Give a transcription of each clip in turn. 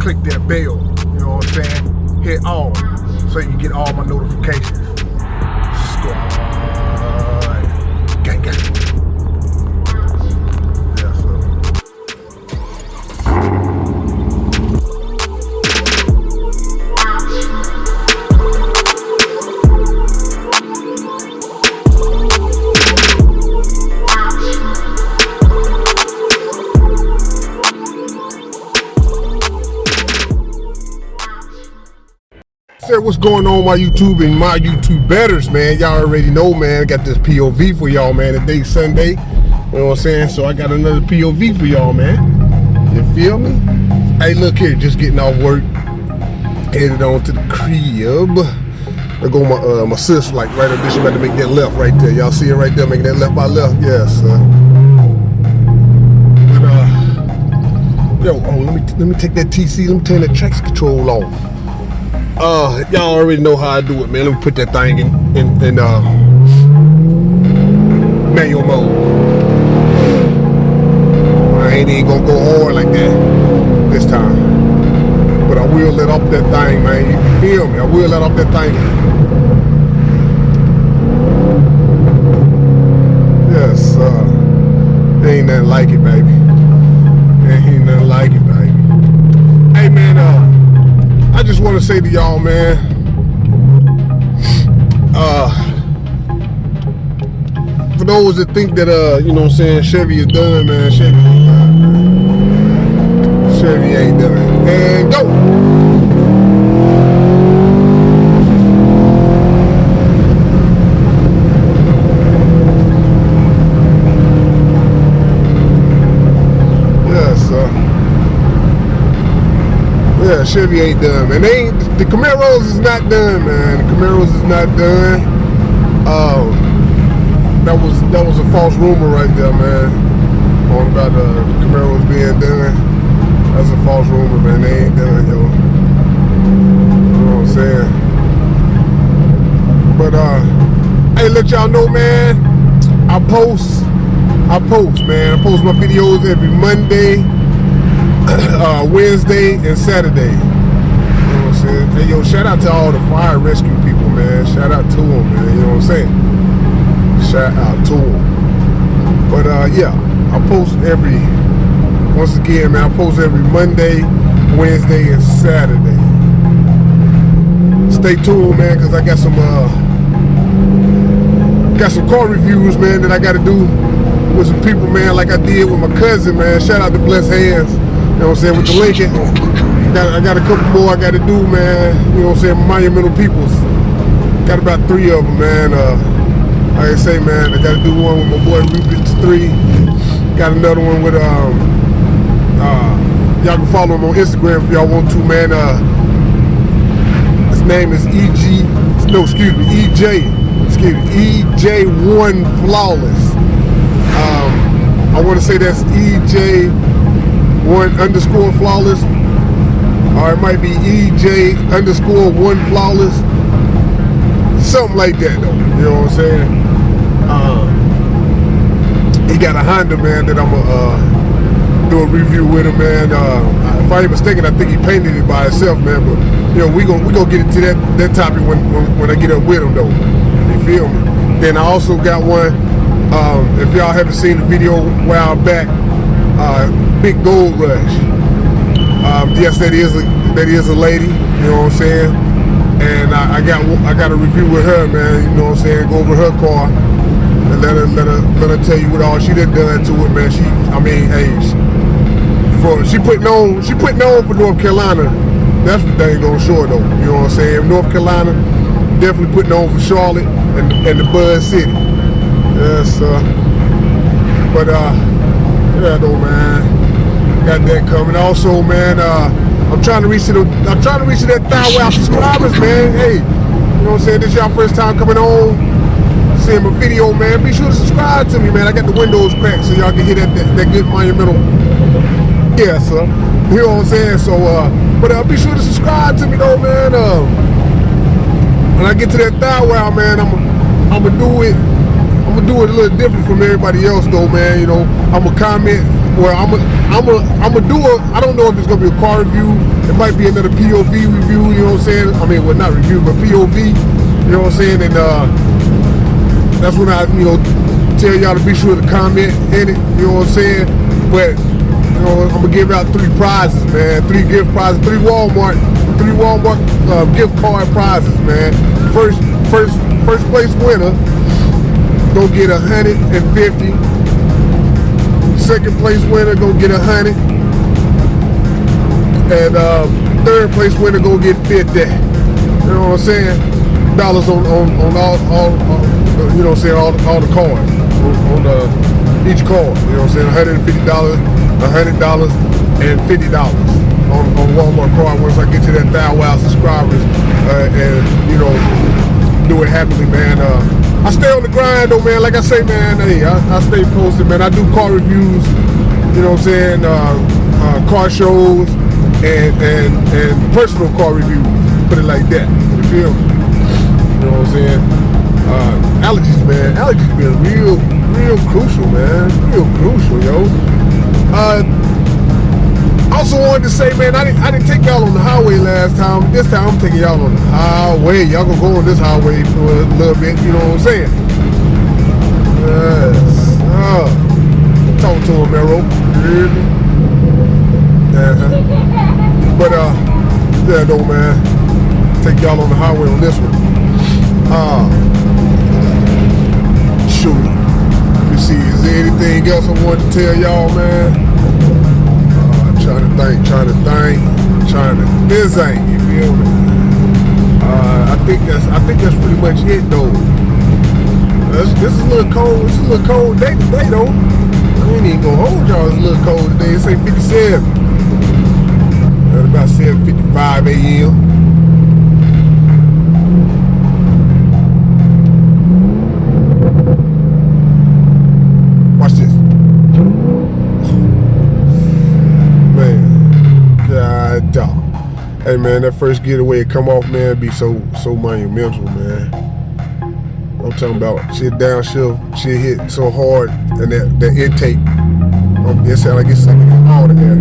click that bell, you know what I'm saying? Hit all, so you can get all my notifications. Squad, gang, gang. Yeah, so. What's going on, my YouTube and my YouTube betters, man? Y'all already know, man. I got this POV for y'all, man. Today's Sunday, you know what I'm saying? So I got another POV for y'all, man. You feel me? Hey, look here, just getting off work, headed on to the crib. There go my sister, like right up there. She about to make that left right there. Y'all see it right there, making that left by left. Yes. But yo, let me take that TC. Let me turn that traction control off. Y'all already know how I do it, man. Let me put that thing in manual mode. I ain't even gonna go hard like that this time, but I will let off that thing, man. You feel me? I will let off that thing. Yes, there ain't nothing like it, baby. There ain't nothing like it, baby. Hey, man, I just want to say to y'all, man, for those that think that, you know what I'm saying, Chevy is done, man, Chevy ain't done, man. Chevy ain't done. And go! Yeah, Chevy ain't done, man. The Camaros is not done, man. The Camaros is not done. That was a false rumor right there, man. On about the Camaros being done. That's a false rumor, man. They ain't done, yo. You know what I'm saying? But hey, let y'all know, man. I post, man. I post my videos every Monday, Wednesday and Saturday. You know what I'm saying? Hey, yo, shout out to all the fire rescue people, man. Shout out to them, man. You know what I'm saying? Shout out to them. But yeah, I post once again, man, I post every Monday, Wednesday and Saturday. Stay tuned, man, because I got some car reviews, man, that I got to do with some people, man, like I did with my cousin, man. Shout out to Blessed Hands. You know what I'm saying, with the Lincoln. I got a couple more I got to do, man. You know what I'm saying, monumental peoples. Got about 3 of them, man. Like I say, man, I got to do one with my boy Rubik's 3. Got another one with, y'all can follow him on Instagram if y'all want to, man. His name is EJ1 Flawless. I want to say that's EJ1 _flawless, or it might be EJ1 flawless, something like that though, you know what I'm saying? He got a Honda, man, that I'm gonna do a review with him, man. If I ain't mistaken, I think he painted it by himself, man, but you know, we gonna get into that topic when I get up with him though, you feel me? Then I also got one, if y'all haven't seen the video a while back, Big Gold Rush. Yes, that is a lady, you know what I'm saying? And I got a review with her, man, you know what I'm saying? Go over her car and let her tell you what all she done to it, man. She putting on for North Carolina. That's the dang on sure though, you know what I'm saying? North Carolina definitely putting on for Charlotte and the Bud City. Yes, but yeah, though, man, got that coming. Also, man, I'm trying to reach to that 1,000 subscribers, man. Hey, you know what I'm saying? This y'all first time coming on, seeing my video, man. Be sure to subscribe to me, man. I got the windows cracked so y'all can hear that good monumental. Yeah, sir. You know what I'm saying? So, but be sure to subscribe to me, though, man. When I get to that 1,000, man, I'm gonna do it a little different from everybody else, though, man. You know, I'm gonna comment well, I'm a do a, I don't know if it's gonna be a car review. It might be another POV review, you know what I'm saying? I mean, well, not review, but POV, you know what I'm saying? And that's when I, you know, tell y'all to be sure to comment in it, you know what I'm saying? But, you know, I'm gonna give out 3 prizes, man. 3 gift prizes, 3 Walmart gift card prizes, man. First place winner gonna get 150. Second place winner gonna get 100. And third place winner gonna get 50. You know what I'm saying? Dollars on all you know what I'm saying, all the cards on each card. You know what I'm saying? $150, $100, and $50 on Walmart card once I get to that 1,000 subscribers, and you know, do it happily, man. I stay on the grind though, man. Like I say, man, hey, I stay posted, man. I do car reviews, you know what I'm saying, car shows, and personal car reviews, put it like that. You feel me? You know what I'm saying? Allergies, man. Allergies been real crucial, man. Real crucial, yo. Also wanted to say, man, I didn't take y'all on the highway last time. This time I'm taking y'all on the highway. Y'all gonna go on this highway for a little bit, you know what I'm saying? Yes. Talk to him, Mero. You hear me? But yeah, though, man. Take y'all on the highway on this one. Shoot. Let me see. Is there anything else I wanted to tell y'all, man? Trying to this ain't, you feel me? I think that's pretty much it though. This is a little cold. It's a little cold day today though. I ain't even gonna hold y'all. It's a little cold today. It's 8:57. At about 7:55 a.m. Watch this. Dog. Hey man, that first getaway come off, man, be so monumental, man. I'm talking about shit downshift, shit hit so hard, and that intake, it sound like it's sucking all the air.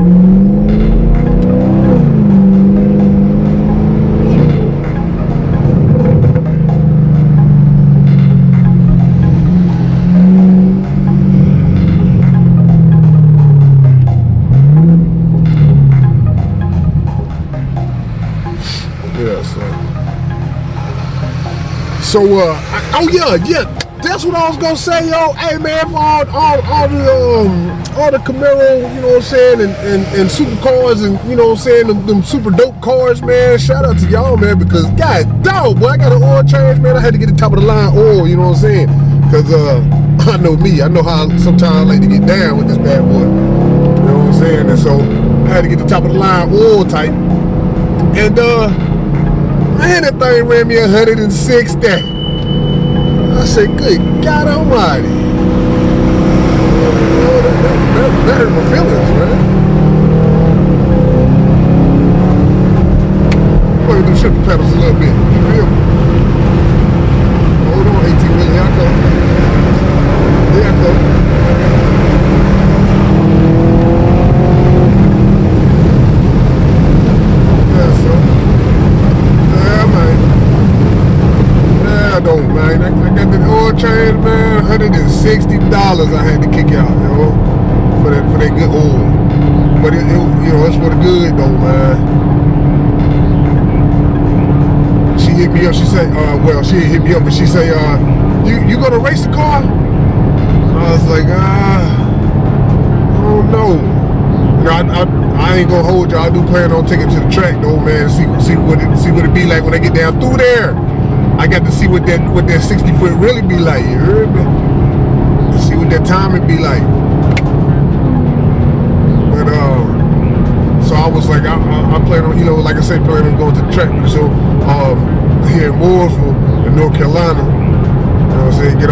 So oh yeah, that's what I was gonna say, yo. Hey man, for all the Camaro, you know what I'm saying, and supercars, and you know what I'm saying, them super dope cars, man. Shout out to y'all, man, because god dog, boy, I got an oil change, man. I had to get the top of the line oil, you know what I'm saying, because I know me, I know how sometimes I like to get down with this bad boy, you know what I'm saying, and so I had to get the top of the line oil type, and man, that thing ran me 160. I said, good God almighty. That hurt my feelings, man. I'm going to do shift the pedals a little bit. You feel me? Hold on, 18 minutes. Here I go. There I go. Man, I got the oil change, man. $160 I had to kick out, you know, for that good oil. But it you know, it's for the good though, man. She hit me up. She said, well, she didn't hit me up, but she said, you gonna race the car? I was like, I don't know. You know, I ain't gonna hold y'all. I do plan on taking it to the track though, man. See what it be like when I get down through there. I got to see what that 60-foot really be like, you heard me? To see what that timing be like. But so I was like, I plan on, you know, like I said, plan on going to the track. So here in Mooresville, in North Carolina, you know what I'm saying, get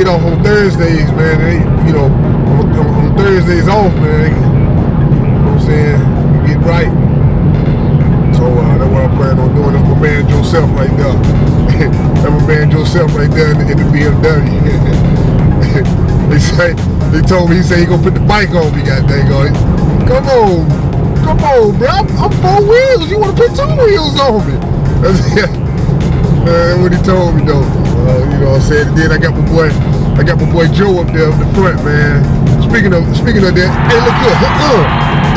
off on Thursdays, man. They, you know, on Thursdays off, man. You know what I'm saying? Get right. So that's what I plan on doing. That's my man Joseph right there. That's my man Joseph right there in the BMW. They told me, he said he gonna put the bike on me, god dang on it. Come on, bro. I'm 4 wheels. You wanna put 2 wheels on me? That's what he told me though. You know what I'm saying? And then I got my boy Joe up there in the front, man. Speaking of that, hey, look here.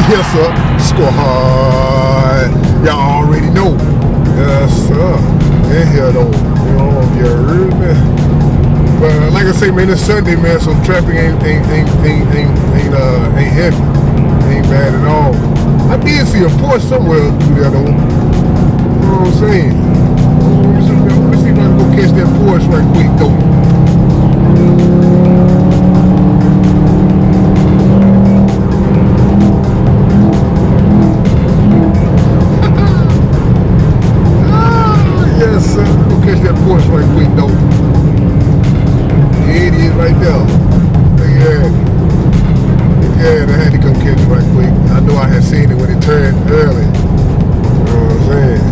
Yes, sir. Squad. Y'all already know. Yes, sir. In here though. You know, you heard me. But like I say, man, it's Sunday, man, so traffic ain't heavy. Ain't bad at all. I did see a Porsche somewhere through there though. You know what I'm saying? Let me see if I can go catch that Porsche right quick though. Yes, sir. Go catch that Porsche right quick though. There it is right there. Yeah, I had to come catch it right quick. I know I had seen it when it turned early. You know what I'm saying?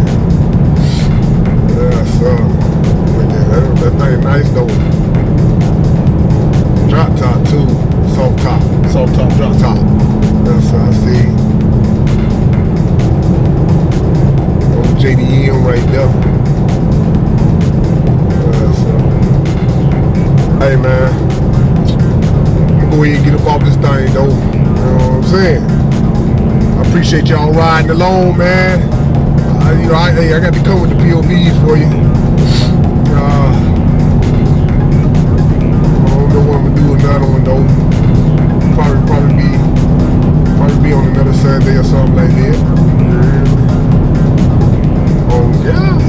Yeah, so that thing nice though. Drop top too. Soft top drop top. That's what I see. Old JDM right there. Hey man, I'm gonna go ahead and get up off this thing though. You know what I'm saying? I appreciate y'all riding along, man. You know, I got to come with the POVs for you. I don't know what I'm gonna do another one though. Probably be on another Sunday or something like that. Oh yeah.